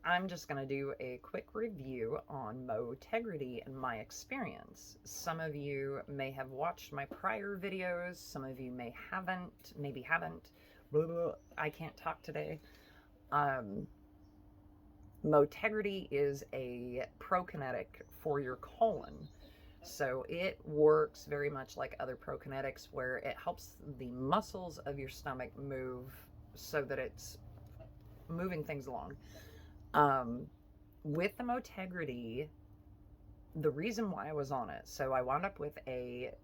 I'm just going to do a quick review on Motegrity and my experience. Some of you may have watched my prior videos, some of you maybe haven't. Blah, blah, blah. I can't talk today. Um, Motegrity is a prokinetic for your colon. So it works very much like other prokinetics, where it helps the muscles of your stomach move so that it's moving things along. Um, with the Motegrity, the reason why I was on it, so I wound up with SIBO,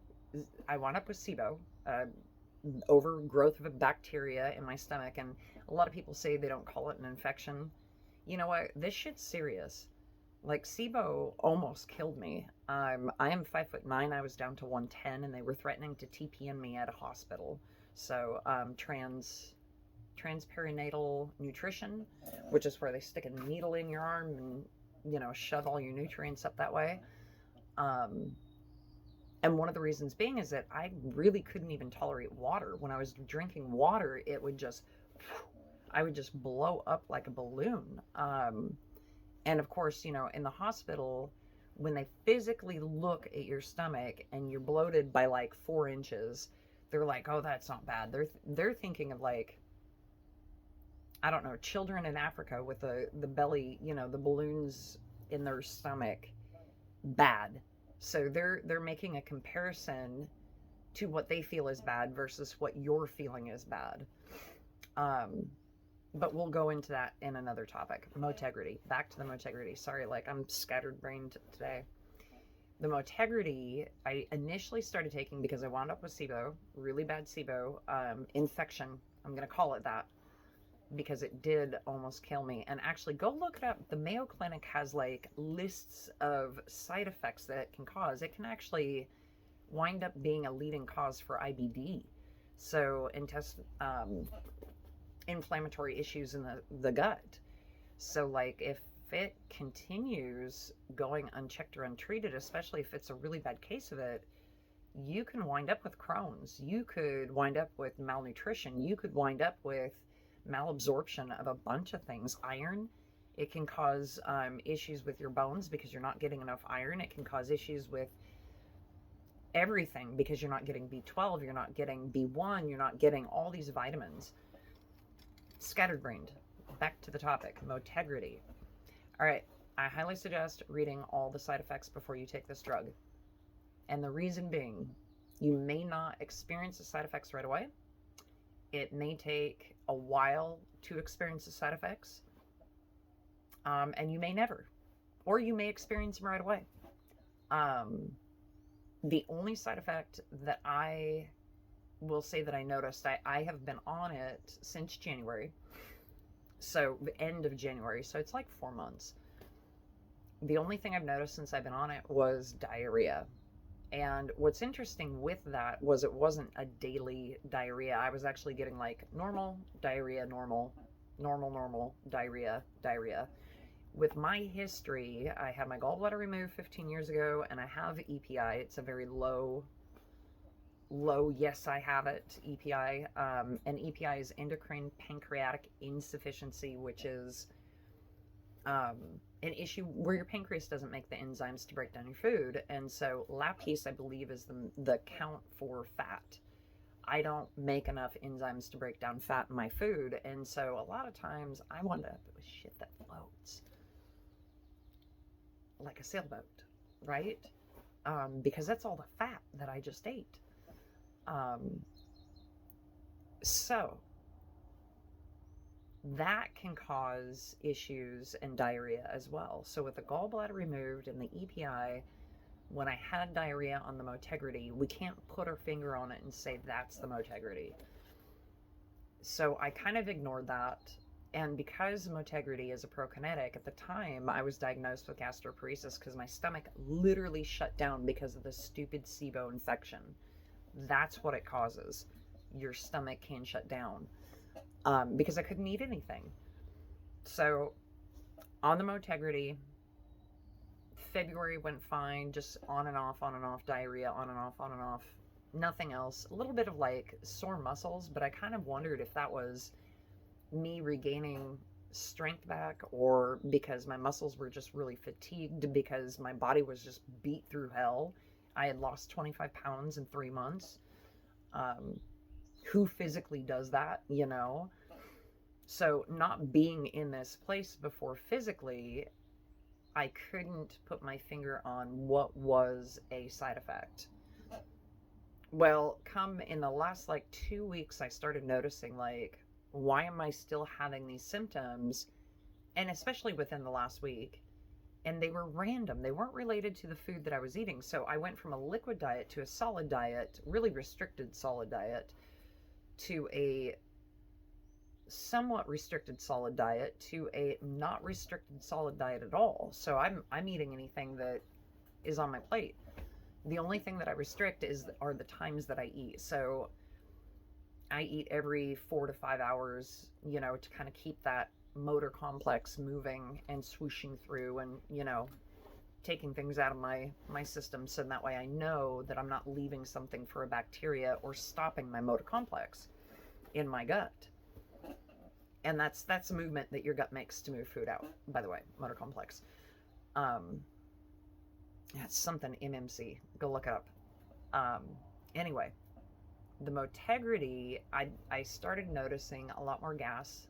overgrowth of a bacteria in my stomach, and a lot of people say they don't call it an infection. You know what? This shit's serious. Like, SIBO almost killed me. I am 5'9". I was down to 110, and they were threatening to TPN me at a hospital. So, transperinatal nutrition, which is where they stick a needle in your arm and, shove all your nutrients up that way. And one of the reasons being is that I really couldn't even tolerate water. When I was drinking water, I would just blow up like a balloon. And of course, in the hospital, when they physically look at your stomach and you're bloated by like 4 inches, they're like, oh, that's not bad. They're thinking of, like, I don't know, children in Africa with the belly, the balloons in their stomach, bad. So they're making a comparison to what they feel is bad versus what you're feeling is bad. But we'll go into that in another topic. Motegrity. Back to the Motegrity. Sorry, like, I'm scattered brained today. The Motegrity, I initially started taking because I wound up with SIBO, really bad SIBO, infection. I'm going to call it that, because it did almost kill me. And actually, go look it up. The Mayo Clinic has like lists of side effects that it can cause. It can actually wind up being a leading cause for IBD. So inflammatory issues in the gut. So, like, if it continues going unchecked or untreated, especially if it's a really bad case of it, you can wind up with Crohn's. You could wind up with malnutrition. You could wind up with malabsorption of a bunch of things. Iron, it can cause issues with your bones because you're not getting enough iron. It can cause issues with everything because you're not getting B12, you're not getting B1, you're not getting all these vitamins. Scattered brained. Back to the topic, Motegrity. All right, I highly suggest reading all the side effects before you take this drug. And the reason being, you may not experience the side effects right away. It may take a while to experience the side effects. And you may never. Or you may experience them right away. The only side effect that I will say that I noticed, I have been on it since January. So the end of January. So it's like 4 months. The only thing I've noticed since I've been on it was diarrhea. And what's interesting with that was it wasn't a daily diarrhea. I was actually getting like normal, diarrhea, normal, diarrhea. With my history, I had my gallbladder removed 15 years ago, and I have EPI. It's a very low, yes, I have it, EPI. And EPI is endocrine pancreatic insufficiency, which is an issue where your pancreas doesn't make the enzymes to break down your food. And so LAPase, I believe, is the count for fat. I don't make enough enzymes to break down fat in my food. And so a lot of times I wind up with shit that floats like a sailboat, right? Because that's all the fat that I just ate. So that can cause issues and diarrhea as well. So with the gallbladder removed and the EPI, when I had diarrhea on the Motegrity, we can't put our finger on it and say that's the Motegrity. So I kind of ignored that. And because Motegrity is a prokinetic, at the time I was diagnosed with gastroparesis because my stomach literally shut down because of the stupid SIBO infection. That's what it causes. Your stomach can shut down. Because I couldn't eat anything. So on the Motegrity, February went fine, just on and off, diarrhea, on and off, nothing else. A little bit of like sore muscles, but I kind of wondered if that was me regaining strength back or because my muscles were just really fatigued because my body was just beat through hell. I had lost 25 pounds in 3 months. Um, who physically does that, you know? So, not being in this place before physically, I couldn't put my finger on what was a side effect. Well, come in the last like 2 weeks, I started noticing, like, why am I still having these symptoms? And especially within the last week. And they were random. They weren't related to the food that I was eating. So I went from a liquid diet to a solid diet, really restricted solid diet, to a somewhat restricted solid diet to a not restricted solid diet at all. So I'm eating anything that is on my plate. The only thing that I restrict are the times that I eat. So I eat every 4 to 5 hours, you know, to kind of keep that motor complex moving and swooshing through and, you know, taking things out of my system, so that way I know that I'm not leaving something for a bacteria or stopping my motor complex in my gut. And that's a movement that your gut makes to move food out, by the way, motor complex. That's something MMC. Go look it up. Anyway, the Motegrity, I started noticing a lot more gas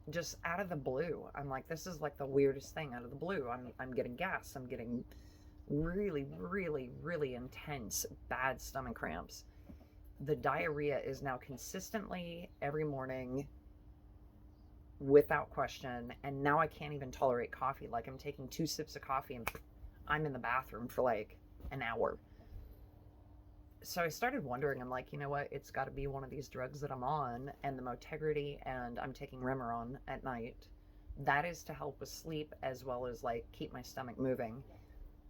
just out of the blue. I'm like, this is like the weirdest thing out of the blue. I'm getting gas. I'm getting really, really, really intense, bad stomach cramps. The diarrhea is now consistently every morning without question. And now I can't even tolerate coffee. Like, I'm taking 2 sips of coffee and I'm in the bathroom for like an hour. So I started wondering, I'm like, you know what? It's got to be one of these drugs that I'm on, and the Motegrity, and I'm taking Remeron at night. That is to help with sleep as well as like keep my stomach moving.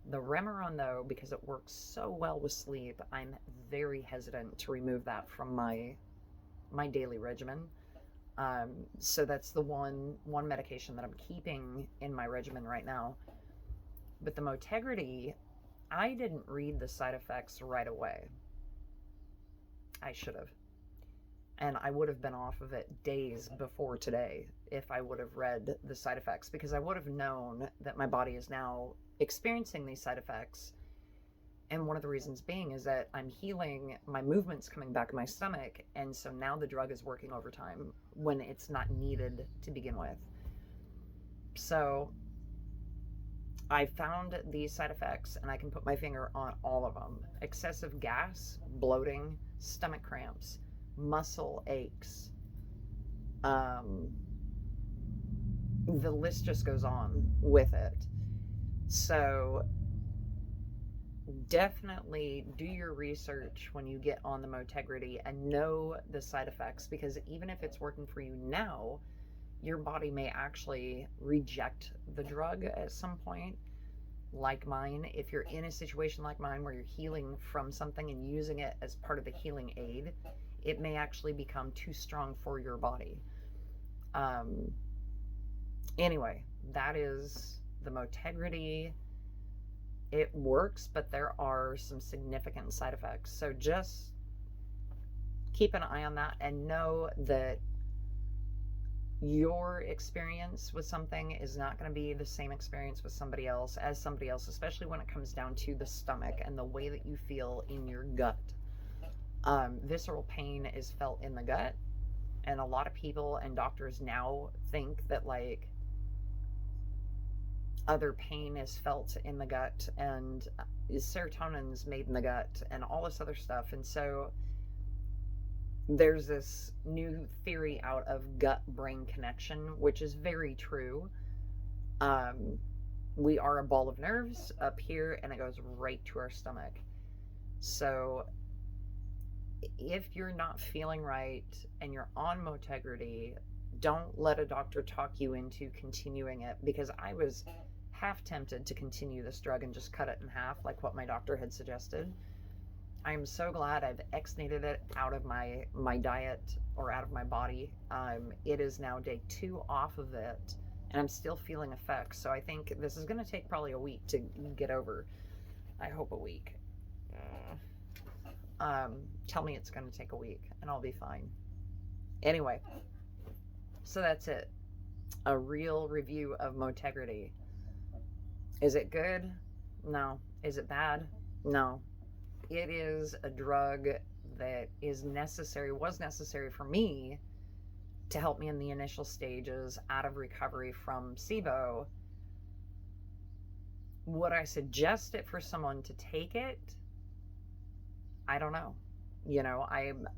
The Remeron, though, because it works so well with sleep, I'm very hesitant to remove that from my daily regimen. So that's the one medication that I'm keeping in my regimen right now. But the Motegrity, I didn't read the side effects right away. I should have. And I would have been off of it days before today if I would have read the side effects, because I would have known that my body is now experiencing these side effects. And one of the reasons being is that I'm healing, my movement's coming back in my stomach, and so now the drug is working overtime when it's not needed to begin with. So I found these side effects, and I can put my finger on all of them. Excessive gas, bloating, stomach cramps, muscle aches. The list just goes on with it. So definitely do your research when you get on the Motegrity and know the side effects, because even if it's working for you now, your body may actually reject the drug at some point, like mine. If you're in a situation like mine where you're healing from something and using it as part of the healing aid, it may actually become too strong for your body. Anyway, that is the Motegrity. It works, but there are some significant side effects. So just keep an eye on that and know that your experience with something is not going to be the same experience with somebody else, especially when it comes down to the stomach and the way that you feel in your gut. Visceral pain is felt in the gut, and a lot of people and doctors now think that like other pain is felt in the gut, and serotonin's made in the gut and all this other stuff. And so there's this new theory out of gut-brain connection, which is very true. We are a ball of nerves up here, and it goes right to our stomach. So if you're not feeling right and you're on Motegrity, don't let a doctor talk you into continuing it, because I was half tempted to continue this drug and just cut it in half like what my doctor had suggested. I'm so glad I've exnated it out of my diet or out of my body. It is now day 2 off of it, and I'm still feeling effects. So I think this is going to take probably a week to get over. I hope a week. Tell me it's going to take a week, and I'll be fine. Anyway, so that's it. a real review of Motegrity. Is it good? No. Is it bad? No. It is a drug that was necessary for me to help me in the initial stages out of recovery from SIBO. Would I suggest it for someone to take it? I don't know.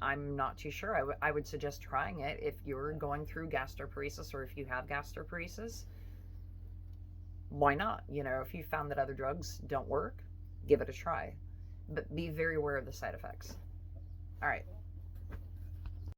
I'm not too sure. I would suggest trying it if you're going through gastroparesis or if you have gastroparesis. Why not? If you found that other drugs don't work, give it a try. But be very aware of the side effects. All right.